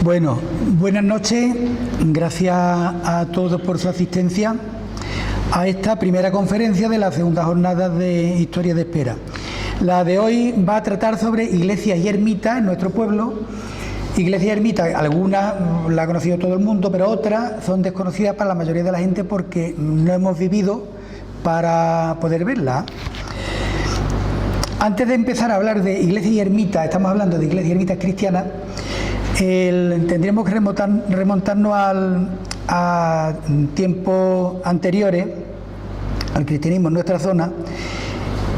Bueno, buenas noches. Gracias a todos por su asistencia a esta primera conferencia de la segunda jornada de Historia de Espera. La de hoy va a tratar sobre iglesias y ermitas en nuestro pueblo. Iglesias y ermitas, algunas la ha conocido todo el mundo, pero otras son desconocidas para la mayoría de la gente porque no hemos vivido para poder verlas. Antes de empezar a hablar de iglesias y ermitas, estamos hablando de iglesias y ermitas cristianas, tendríamos que remontarnos a tiempos anteriores al cristianismo en nuestra zona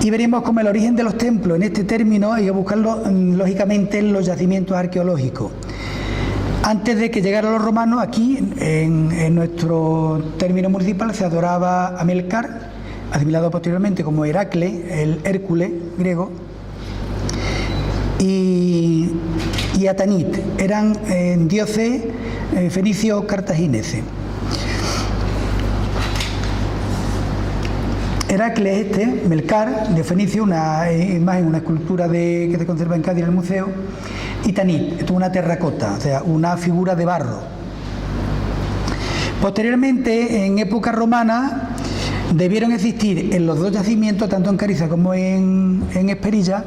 y veríamos como el origen de los templos. En este término hay que buscarlo lógicamente en los yacimientos arqueológicos. Antes de que llegaran los romanos, aquí en nuestro término municipal se adoraba a Melcar, asimilado posteriormente como Heracles, el Hércules griego, y a Tanit, eran dioses fenicios cartagineses. Heracles Melcar, de Fenicio, una imagen, una escultura que se conserva en Cádiz en el museo, y Tanit, esto es una terracota, o sea, una figura de barro. Posteriormente, en época romana, debieron existir en los dos yacimientos, tanto en Cariza como en Esperilla,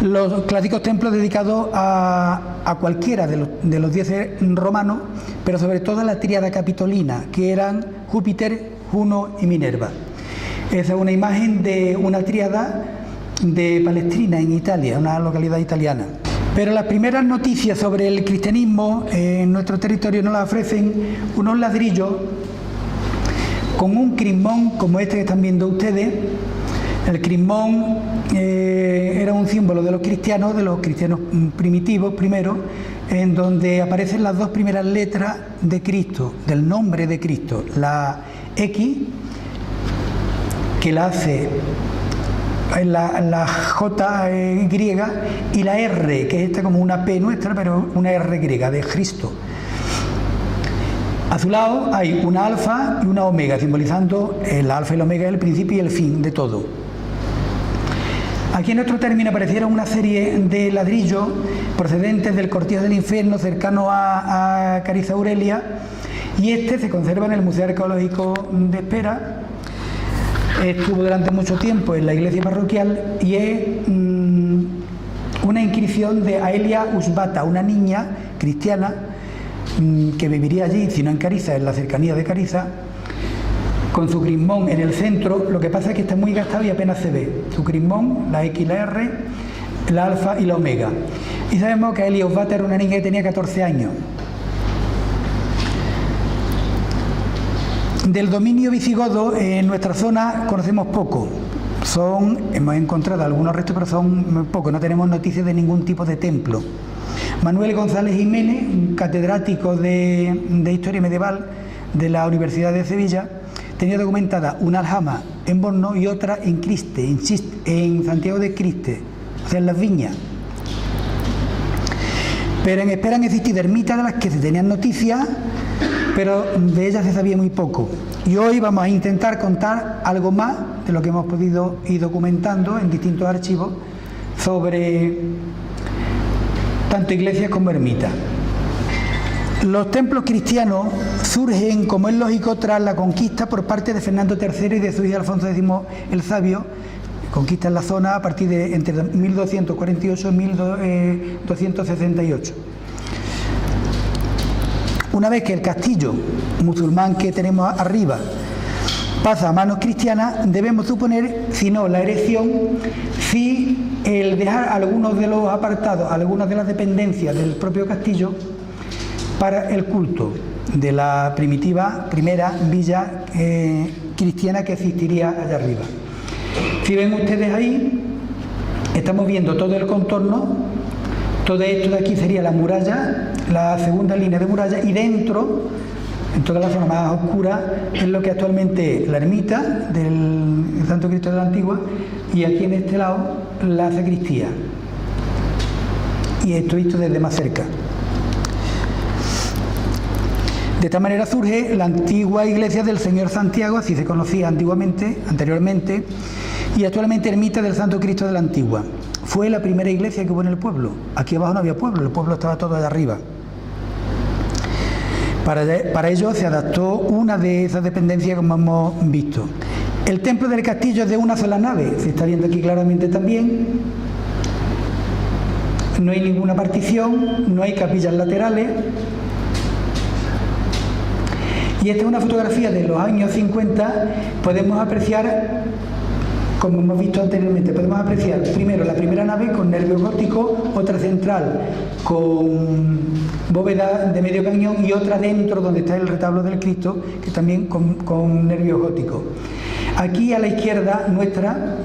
los clásicos templos dedicados a cualquiera de los dioses romanos, pero sobre todo a la tríada capitolina, que eran Júpiter, Juno y Minerva. Esa es una imagen de una tríada de Palestrina, en Italia, una localidad italiana. Pero las primeras noticias sobre el cristianismo en nuestro territorio nos las ofrecen unos ladrillos con un crismón como este que están viendo ustedes. El crismón era un símbolo de los cristianos primitivos primero, en donde aparecen las dos primeras letras de Cristo, del nombre de Cristo, la X, que la hace la J griega, y la R, que es esta como una P nuestra, pero una R griega, de Cristo. A su lado hay una alfa y una omega, simbolizando el alfa y la omega, el principio y el fin de todo. Aquí en nuestro término aparecieron una serie de ladrillos procedentes del Cortijo del Infierno, cercano a Cariza Aurelia, y se conserva en el Museo Arqueológico de Espera. Estuvo durante mucho tiempo en la iglesia parroquial y es una inscripción de Aelia Usbata, una niña cristiana que viviría allí, si no en Cariza, en la cercanía de Cariza, con su crismón en el centro. Lo que pasa es que está muy gastado y apenas se ve. Su crismón, la X y la R, la alfa y la omega. Y sabemos que Aelia Usbata era una niña que tenía 14 años. Del dominio visigodo en nuestra zona conocemos poco. Hemos encontrado algunos restos, pero son pocos. No tenemos noticias de ningún tipo de templo. Manuel González Jiménez, un catedrático de Historia Medieval de la Universidad de Sevilla, tenía documentada una aljama en Borno y otra en Criste, en Santiago de Criste, o sea, en Las Viñas. Pero en Espera han existido ermitas de las que se tenían noticias, pero de ellas se sabía muy poco. Y hoy vamos a intentar contar algo más de lo que hemos podido ir documentando en distintos archivos sobre tanto iglesias como ermitas. Los templos cristianos surgen, como es lógico, tras la conquista por parte de Fernando III y de su hijo Alfonso X el Sabio. Conquistan la zona a partir de entre 1248 y 1268. Una vez que el castillo musulmán que tenemos arriba pasa a manos cristianas, debemos suponer, si no la erección, si el dejar algunos de los apartados, algunas de las dependencias del propio castillo para el culto de la primera villa cristiana que existiría allá arriba. Si ven ustedes ahí, estamos viendo todo el contorno. Todo esto de aquí sería la muralla, la segunda línea de muralla, y dentro, en toda la zona más oscura, es lo que actualmente es la ermita del Santo Cristo de la Antigua, y aquí en este lado la sacristía. Y esto visto desde más cerca. De esta manera surge la antigua iglesia del Señor Santiago, así se conocía anteriormente, y actualmente ermita del Santo Cristo de la Antigua. Fue la primera iglesia que hubo en el pueblo. Aquí abajo no había pueblo, el pueblo estaba todo allá arriba. Para ello se adaptó una de esas dependencias, como hemos visto. El templo del castillo es de una sola nave, se está viendo aquí claramente también. No hay ninguna partición, no hay capillas laterales. Y esta es una fotografía de los años 50. Podemos apreciar, como hemos visto anteriormente, podemos apreciar primero la primera nave con nervio gótico, otra central con bóveda de medio cañón y otra dentro donde está el retablo del Cristo, que también con nervio gótico. Aquí a la izquierda nuestra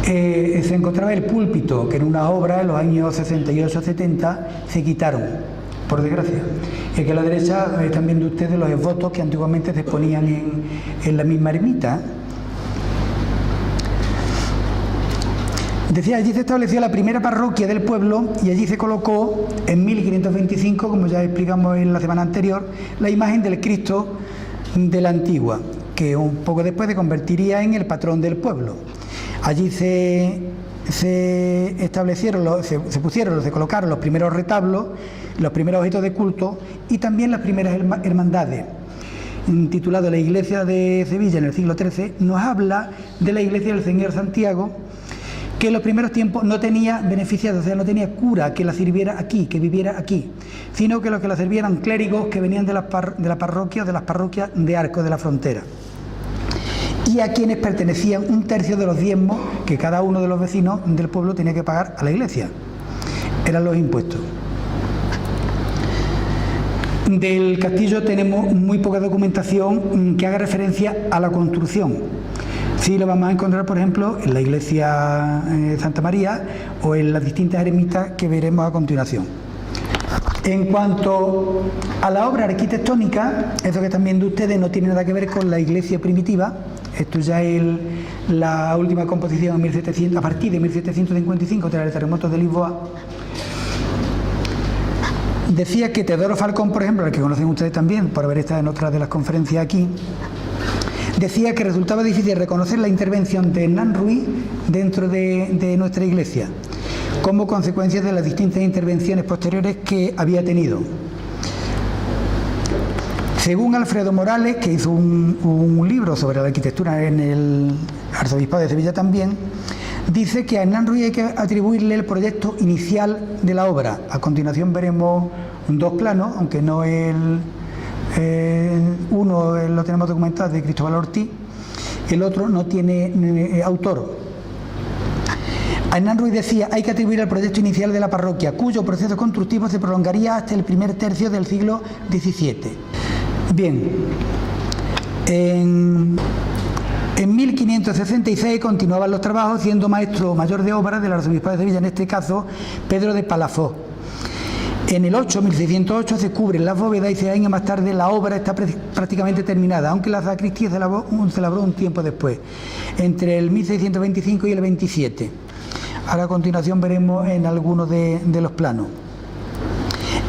se encontraba el púlpito, que en una obra en los años 68-70 se quitaron, por desgracia. Y aquí a la derecha están viendo ustedes los esvotos que antiguamente se ponían en la misma ermita. Decía, allí se estableció la primera parroquia del pueblo y allí se colocó en 1525, como ya explicamos en la semana anterior, la imagen del Cristo de la Antigua, que un poco después se convertiría en el patrón del pueblo. Allí se colocaron los primeros retablos, los primeros objetos de culto y también las primeras hermandades. Titulado La Iglesia de Sevilla en el siglo XIII, nos habla de la Iglesia del Señor Santiago, que en los primeros tiempos no tenía beneficiados, o sea, no tenía cura que la sirviera aquí, que viviera aquí, sino que los que la servían clérigos que venían de las parroquias de Arcos de la Frontera, y a quienes pertenecían un tercio de los diezmos que cada uno de los vecinos del pueblo tenía que pagar a la iglesia. Eran los impuestos. Del castillo tenemos muy poca documentación que haga referencia a la construcción. Sí lo vamos a encontrar, por ejemplo, en la iglesia Santa María o en las distintas ermitas que veremos a continuación. En cuanto a la obra arquitectónica, eso que están viendo ustedes no tiene nada que ver con la iglesia primitiva. Esto ya es la última composición a partir de 1755 tras el terremoto de Lisboa. Decía que Teodoro Falcón, por ejemplo, al que conocen ustedes también por haber estado en otras de las conferencias aquí, decía que resultaba difícil reconocer la intervención de Hernán Ruiz dentro de nuestra iglesia, como consecuencia de las distintas intervenciones posteriores que había tenido. Según Alfredo Morales, que hizo un libro sobre la arquitectura en el Arzobispado de Sevilla también, dice que a Hernán Ruiz hay que atribuirle el proyecto inicial de la obra. A continuación veremos dos planos, aunque no uno lo tenemos documentado de Cristóbal Ortiz, el otro no tiene autor. Hernán Ruiz decía, hay que atribuir el proyecto inicial de la parroquia, cuyo proceso constructivo se prolongaría hasta el primer tercio del siglo XVII. Bien, en 1566 continuaban los trabajos, siendo maestro mayor de obras del Arzobispado de Sevilla, en este caso Pedro de Palafós. En el 1608 se cubren las bóvedas y 6 años más tarde la obra está prácticamente terminada, aunque la sacristía se labró un tiempo después, entre el 1625 y el 27. Ahora a continuación veremos en algunos de los planos.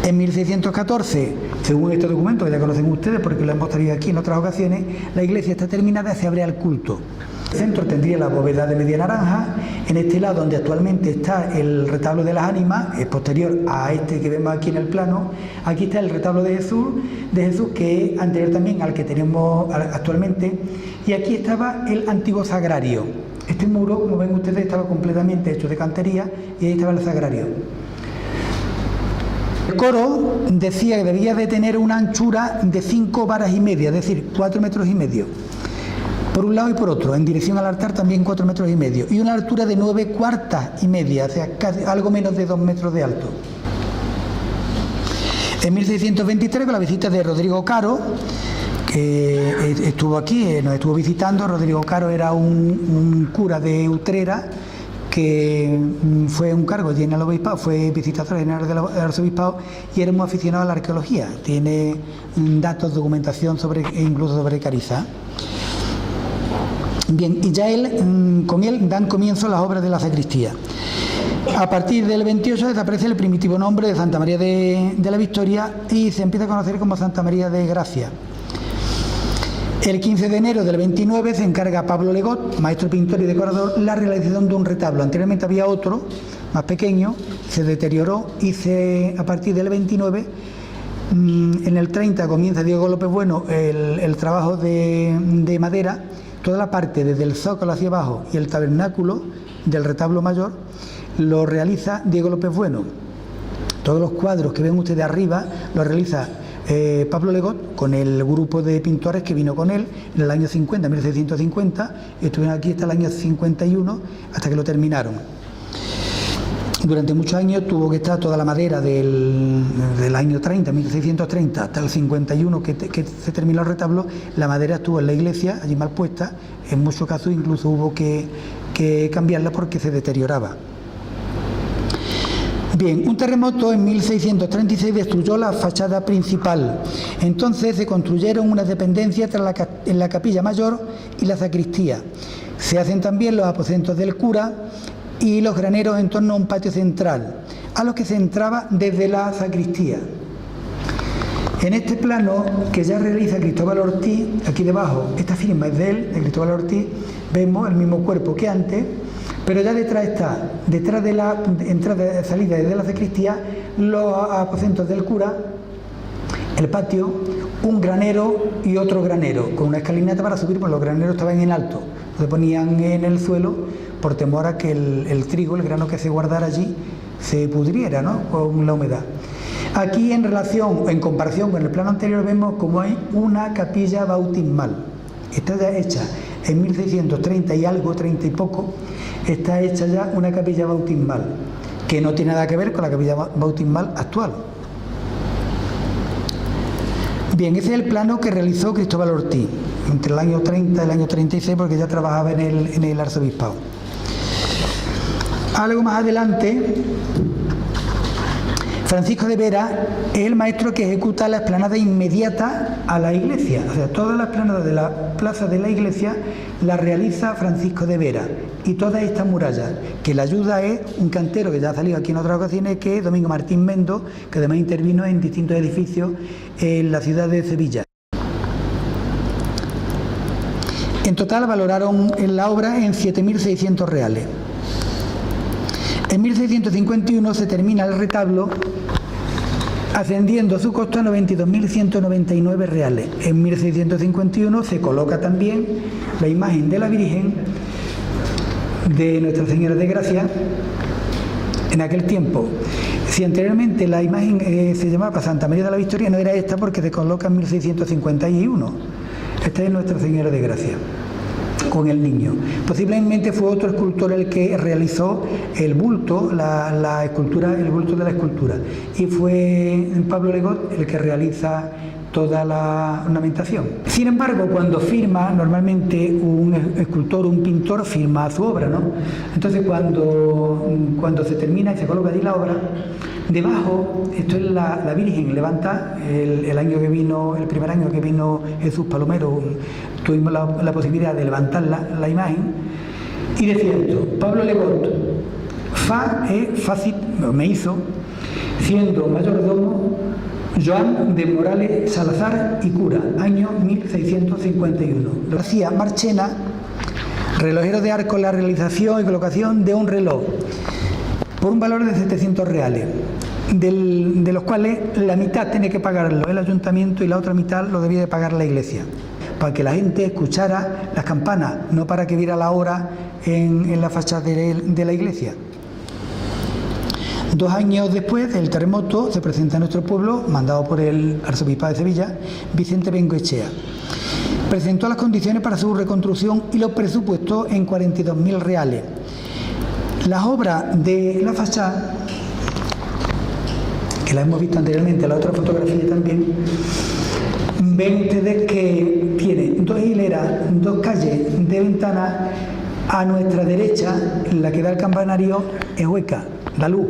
En 1614, según este documento que ya conocen ustedes porque lo hemos traído aquí en otras ocasiones, la iglesia está terminada y se abre al culto. El centro tendría la bóveda de media naranja. En este lado donde actualmente está el retablo de las ánimas, es posterior a este que vemos aquí en el plano. Aquí está el retablo de Jesús, que es anterior también al que tenemos actualmente, y aquí estaba el antiguo sagrario. Este muro, como ven ustedes, estaba completamente hecho de cantería y ahí estaba el sagrario. El coro decía que debía de tener una anchura de 5 varas y media, es decir, 4 metros y medio. Por un lado y por otro, en dirección al altar también 4 metros y medio. Y una altura de 9 cuartas y media, o sea, casi, algo menos de 2 metros de alto. En 1623, con la visita de Rodrigo Caro, que estuvo aquí, nos estuvo visitando. Rodrigo Caro era un cura de Utrera, que fue un cargo en el obispado, fue visitador general del arzobispado y era muy aficionado a la arqueología. Tiene datos, documentación incluso sobre Cariza. Bien, y ya con él dan comienzo las obras de la sacristía. A partir del 28 desaparece el primitivo nombre de Santa María de la Victoria y se empieza a conocer como Santa María de Gracia. El 15 de enero del 29 se encarga a Pablo Legot, maestro pintor y decorador, la realización de un retablo. Anteriormente había otro, más pequeño, se deterioró y a partir del 29 En el 30 comienza Diego López Bueno el trabajo de madera. Toda la parte desde el zócalo hacia abajo y el tabernáculo del retablo mayor lo realiza Diego López Bueno. Todos los cuadros que ven ustedes arriba los realiza Pablo Legot con el grupo de pintores que vino con él en el año 50, 1650, estuvieron aquí hasta el año 51, hasta que lo terminaron. Durante muchos años tuvo que estar toda la madera del año 30, 1630, hasta el 51 que se terminó el retablo. La madera estuvo en la iglesia, allí mal puesta, en muchos casos incluso hubo que cambiarla porque se deterioraba. Bien, un terremoto en 1636 destruyó la fachada principal. Entonces se construyeron unas dependencias en la capilla mayor y la sacristía. Se hacen también los aposentos del cura y los graneros en torno a un patio central, a los que se entraba desde la sacristía. En este plano que ya realiza Cristóbal Ortiz, aquí debajo, esta firma es de él, de Cristóbal Ortiz, vemos el mismo cuerpo que antes, pero ya detrás de la entrada de salida desde la sacristía, los aposentos del cura, el patio, un granero y otro granero, con una escalinata para subir, porque los graneros estaban en alto, se ponían en el suelo por temor a que el trigo, el grano que se guardara allí, se pudriera, ¿no?, con la humedad. Aquí en comparación con el plano anterior vemos como hay una capilla bautismal. Está ya hecha en 1630 y algo, 30 y poco, está hecha ya una capilla bautismal, que no tiene nada que ver con la capilla bautismal actual. Bien, ese es el plano que realizó Cristóbal Ortiz, entre el año 30 y el año 36, porque ya trabajaba en el arzobispado. Algo más adelante, Francisco de Vera es el maestro que ejecuta la explanada inmediata a la iglesia. O sea, toda la explanada de la plaza de la iglesia la realiza Francisco de Vera. Y toda esta muralla, que la ayuda es un cantero que ya ha salido aquí en otras ocasiones, que es Domingo Martín Mendo, que además intervino en distintos edificios en la ciudad de Sevilla. En total valoraron la obra en 7.600 reales. En 1651 se termina el retablo, ascendiendo su costo a 92.199 reales. En 1651 se coloca también la imagen de la Virgen de Nuestra Señora de Gracia. En aquel tiempo, si anteriormente la imagen se llamaba Santa María de la Victoria, no era esta porque se coloca en 1651. Esta es Nuestra Señora de Gracia con el niño. Posiblemente fue otro escultor el que realizó el bulto, la escultura, el bulto de la escultura, y fue Pablo Legot el que realiza toda la ornamentación. Sin embargo, cuando firma, normalmente un escultor, un pintor firma su obra, ¿no? Entonces cuando se termina y se coloca allí la obra, debajo, esto es la Virgen, levanta el año que vino, el primer año que vino Jesús Palomero, tuvimos la posibilidad de levantar la imagen, y decía esto: Pablo Legot, me hizo, siendo mayordomo, Joan de Morales Salazar y cura, año 1651. García Marchena, relojero de arco, la realización y colocación de un reloj, por un valor de 700 reales, de los cuales la mitad tiene que pagarlo el ayuntamiento y la otra mitad lo debía de pagar la iglesia, para que la gente escuchara las campanas, no para que viera la hora en la fachada de la iglesia. 2 años después del terremoto se presenta en nuestro pueblo, mandado por el arzobispado de Sevilla, Vicente Bengoechea. Presentó las condiciones para su reconstrucción y lo presupuestó en 42.000 reales. Las obras de la fachada, que la hemos visto anteriormente, la otra fotografía también, ven ustedes que tiene 2 hileras, 2 calles de ventanas. A nuestra derecha, la que da el campanario es hueca, da luz,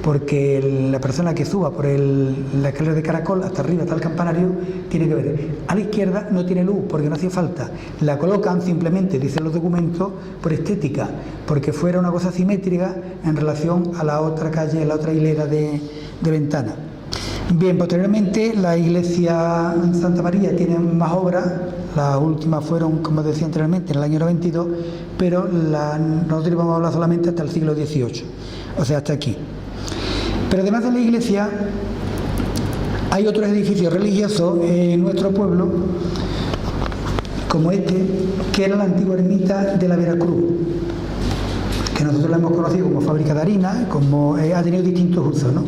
porque la persona que suba por la escalera de caracol hasta arriba, hasta el campanario, tiene que ver. A la izquierda no tiene luz, porque no hacía falta. La colocan simplemente, dicen los documentos, por estética, porque fuera una cosa simétrica en relación a la otra calle, la otra hilera de ventanas. Bien, posteriormente la iglesia Santa María tiene más obras. Las últimas fueron, como decía anteriormente, en el año 92, pero nosotros vamos a hablar solamente hasta el siglo XVIII, o sea, hasta aquí. Pero además de la iglesia, Hay otros edificios religiosos en nuestro pueblo, como este, que era la antigua ermita de la Veracruz, que nosotros la hemos conocido como fábrica de harina, como ha tenido distintos usos, ¿no?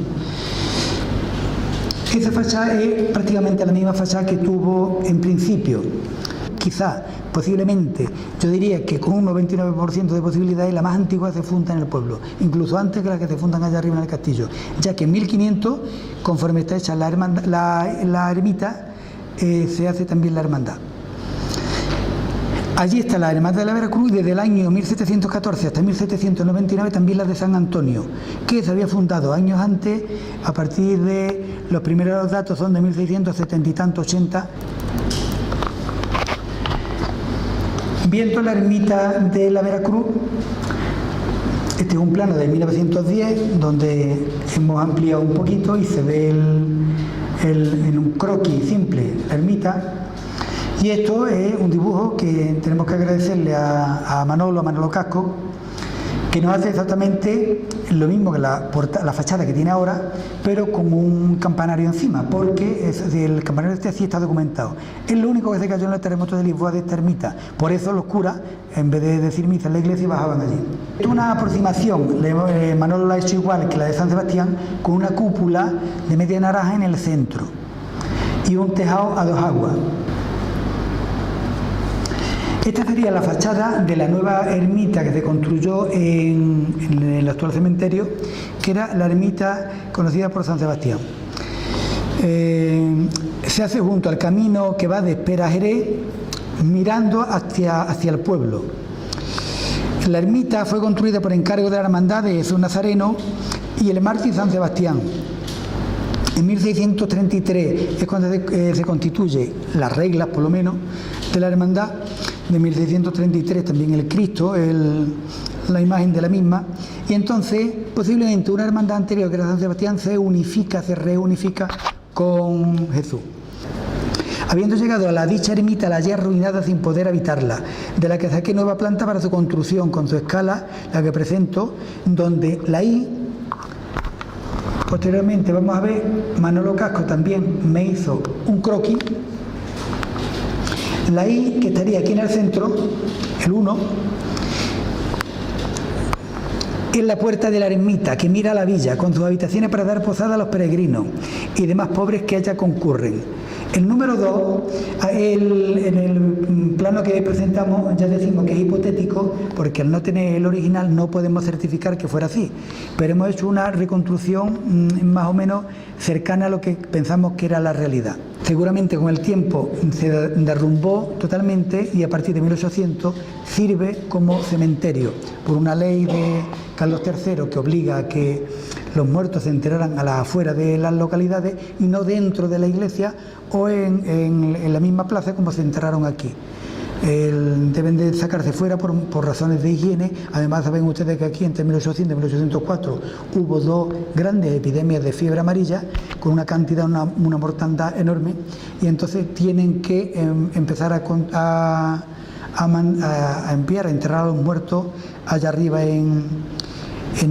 Esa fachada es prácticamente la misma fachada que tuvo en principio. Quizás, posiblemente, yo diría que con un 99% de posibilidades la más antigua se funda en el pueblo, incluso antes que la que se fundan allá arriba en el castillo, ya que en 1500, conforme está hecha la ermita, se hace también la hermandad. Allí está la Hermandad de la Veracruz y desde el año 1714 hasta 1799 también la de San Antonio, que se había fundado años antes, a partir de los primeros datos son de 1670 y tanto, 80. Viendo la ermita de la Veracruz, este es un plano de 1910 donde hemos ampliado un poquito y se ve en un croquis simple la ermita. Y esto es un dibujo que tenemos que agradecerle a Manolo Casco, que nos hace exactamente lo mismo que la fachada que tiene ahora, pero con un campanario encima, porque el campanario este sí está documentado. Es lo único que se cayó en el terremoto de Lisboa de esta ermita. Por eso los curas, en vez de decir misa en la iglesia, bajaban allí. Es una aproximación, Manolo la ha hecho igual que la de San Sebastián, con una cúpula de media naranja en el centro y un tejado a dos aguas. Esta sería la fachada de la nueva ermita que se construyó en el actual cementerio, que era la ermita conocida por San Sebastián. Se hace junto al camino que va de Espera a Jerez, mirando hacia el pueblo. La ermita fue construida por encargo de la Hermandad de Jesús Nazareno y el mártir San Sebastián. En 1633 es cuando se constituye las reglas, por lo menos, de la hermandad. De 1633 también el Cristo, la imagen de la misma, y entonces posiblemente una hermandad anterior que era San Sebastián se reunifica con Jesús. Habiendo llegado a la dicha ermita, la hallé arruinada sin poder habitarla, de la que saqué nueva planta para su construcción, con su escala, la que presento, donde la I. Posteriormente vamos a ver, Manolo Casco también me hizo un croquis. La I, que estaría aquí en el centro, el 1, es la puerta de la ermita que mira a la villa, con sus habitaciones para dar posada a los peregrinos y demás pobres que allá concurren. El número 2, en el plano que presentamos ya decimos que es hipotético, porque al no tener el original no podemos certificar que fuera así, pero hemos hecho una reconstrucción más o menos cercana a lo que pensamos que era la realidad. Seguramente con el tiempo se derrumbó totalmente y a partir de 1800 sirve como cementerio por una ley de Carlos III que obliga a que los muertos se enterraran a las afueras de las localidades y no dentro de la iglesia o en la misma plaza como se enterraron aquí. Deben de sacarse fuera por razones de higiene. Además saben ustedes que aquí entre 1800 y 1804 hubo dos grandes epidemias de fiebre amarilla con una cantidad, una mortandad enorme, y entonces tienen que empezar a enviar a enterrar a los muertos allá arriba en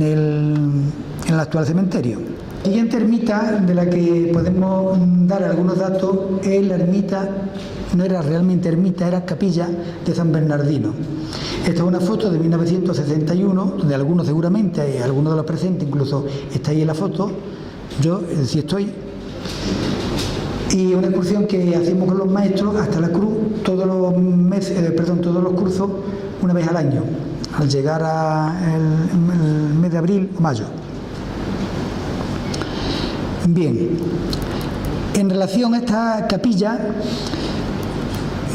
el actual cementerio. La siguiente ermita de la que podemos dar algunos datos es la ermita, no era realmente ermita, era capilla de San Bernardino. Esta es una foto de 1961, donde algunos seguramente, algunos de los presentes incluso está ahí en la foto, yo sí estoy, y una excursión que hacemos con los maestros hasta la cruz todos los meses, todos los cursos, una vez al año, al llegar el mes de abril o mayo. Bien, en relación a esta capilla,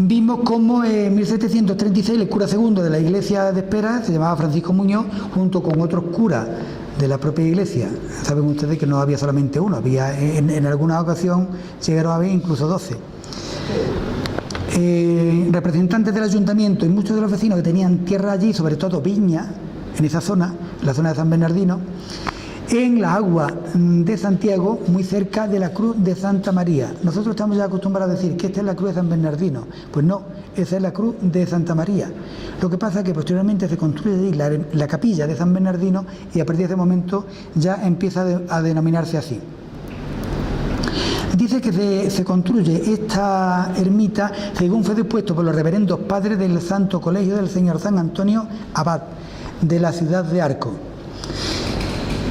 vimos cómo en 1736 el cura segundo de la iglesia de Espera, se llamaba Francisco Muñoz, junto con otros curas de la propia iglesia. Saben ustedes que no había solamente uno, había en alguna ocasión llegaron a haber incluso 12. Representantes del ayuntamiento y muchos de los vecinos que tenían tierra allí, sobre todo viña, en esa zona, en la zona de San Bernardino, en las aguas de Santiago, muy cerca de la cruz de Santa María. Nosotros estamos ya acostumbrados a decir que esta es la cruz de San Bernardino. Pues no, esa es la cruz de Santa María. Lo que pasa es que posteriormente se construye allí la capilla de San Bernardino y a partir de ese momento ya empieza a denominarse así. Dice que se construye esta ermita según fue dispuesto por los reverendos padres del Santo Colegio del Señor San Antonio Abad de la ciudad de Arco.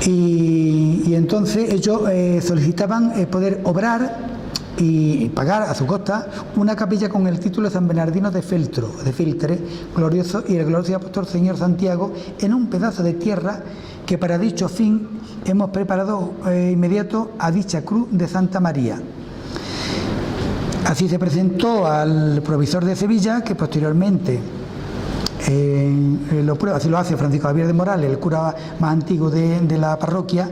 Y entonces ellos solicitaban poder obrar y pagar a su costa una capilla con el título de San Bernardino de Feltro, de Filtre, glorioso y el glorioso apóstol Señor Santiago, en un pedazo de tierra que para dicho fin hemos preparado inmediato a dicha cruz de Santa María. Así se presentó al provisor de Sevilla, que posteriormente lo prueba, así lo hace Francisco Javier de Morales, el cura más antiguo de la parroquia,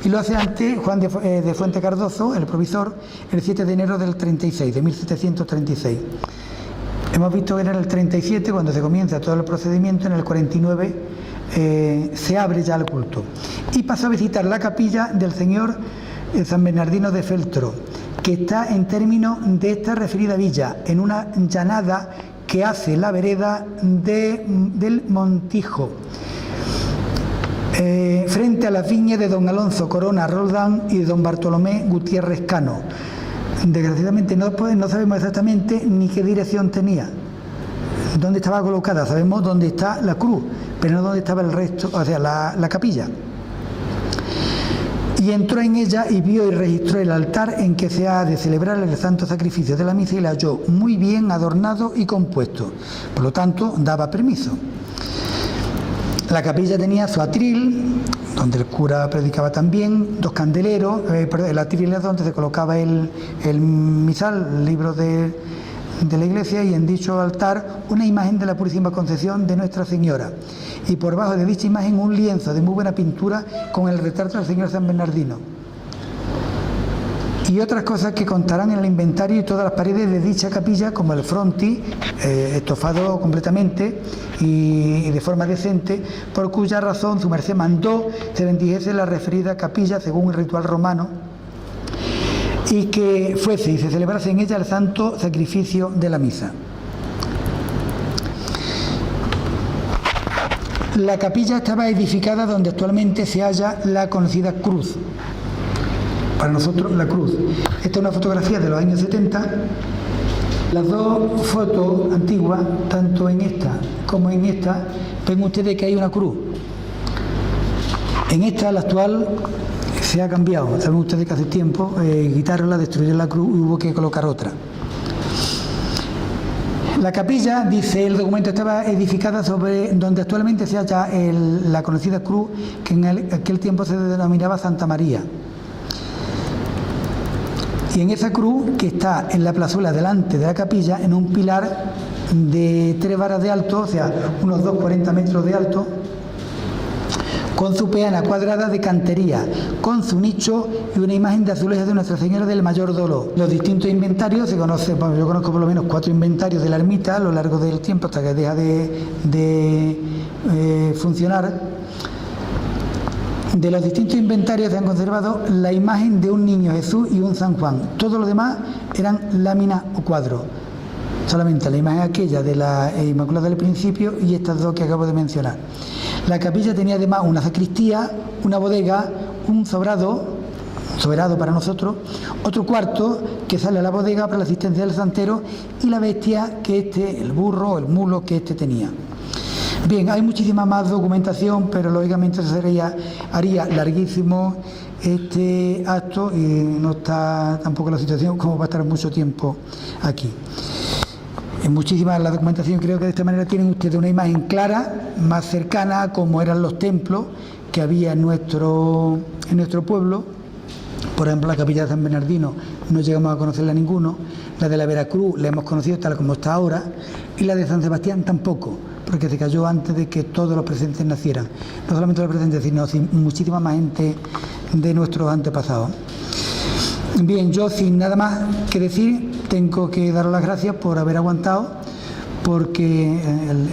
y lo hace ante Juan de Fuente Cardozo, el provisor, el 7 de enero del 36, de 1736. Hemos visto que era en el 37 cuando se comienza todo el procedimiento, en el 49 se abre ya el culto. Y pasó a visitar la capilla del señor San Bernardino de Feltro, que está en términos de esta referida villa, en una llanada que hace la vereda del Montijo, frente a las viñas de don Alonso Corona Roldán y de don Bartolomé Gutiérrez Cano. Desgraciadamente no sabemos exactamente ni qué dirección tenía, dónde estaba colocada. Sabemos dónde está la cruz, pero no dónde estaba el resto, o sea, la capilla. Y entró en ella y vio y registró el altar en que se ha de celebrar el santo sacrificio de la misa y la halló muy bien adornado y compuesto. Por lo tanto, daba permiso. La capilla tenía su atril, donde el cura predicaba también, dos candeleros, el atril es donde se colocaba el misal, el libro de la iglesia, y en dicho altar una imagen de la Purísima Concepción de Nuestra Señora, y por bajo de dicha imagen un lienzo de muy buena pintura con el retrato del señor San Bernardino y otras cosas que contarán en el inventario y todas las paredes de dicha capilla, como el frontis, estofado completamente y de forma decente, por cuya razón su merced mandó se bendijese la referida capilla según el ritual romano, y que fuese y se celebrase en ella el santo sacrificio de la misa. La capilla estaba edificada donde actualmente se halla la conocida cruz. Para nosotros, la cruz. Esta es una fotografía de los años 70. Las dos fotos antiguas, tanto en esta como en esta, ven ustedes que hay una cruz. En esta, la actual, se ha cambiado. Saben ustedes que hace tiempo quitaronla, destruyeron la cruz y hubo que colocar otra. La capilla, dice el documento, estaba edificada sobre donde actualmente se halla la conocida cruz, que en aquel tiempo se denominaba Santa María. Y en esa cruz, que está en la plazuela delante de la capilla, en un pilar de 3 varas de alto, o sea, unos 2,40 metros de alto, con su peana cuadrada de cantería, con su nicho y una imagen de azulejos de Nuestra Señora del Mayor Dolor. Los distintos inventarios, se conoce, bueno, yo conozco por lo menos 4 inventarios de la ermita a lo largo del tiempo, hasta que deja de funcionar. De los distintos inventarios se han conservado la imagen de un niño Jesús y un San Juan. Todo lo demás eran láminas o cuadros. Solamente la imagen aquella de la Inmaculada del Principio y estas dos que acabo de mencionar. La capilla tenía además una sacristía, una bodega, un soberado para nosotros, otro cuarto que sale a la bodega para la asistencia del santero y la bestia que el burro o el mulo que tenía. Bien, hay muchísima más documentación, pero lógicamente haría larguísimo este acto y no está tampoco la situación como para estar mucho tiempo aquí. En muchísima la documentación, creo que de esta manera tienen ustedes una imagen clara, más cercana a cómo eran los templos que había en nuestro pueblo. Por ejemplo, la capilla de San Bernardino no llegamos a conocerla ninguno, la de la Veracruz la hemos conocido tal como está ahora, y la de San Sebastián tampoco, porque se cayó antes de que todos los presentes nacieran. No solamente los presentes, sino muchísima más gente de nuestros antepasados. Bien, yo sin nada más que decir, tengo que daros las gracias por haber aguantado, porque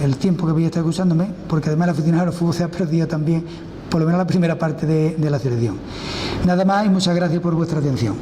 el tiempo que voy a estar escuchándome, porque además el aficionado al fútbol se ha perdido también, por lo menos la primera parte de la selección. Nada más y muchas gracias por vuestra atención.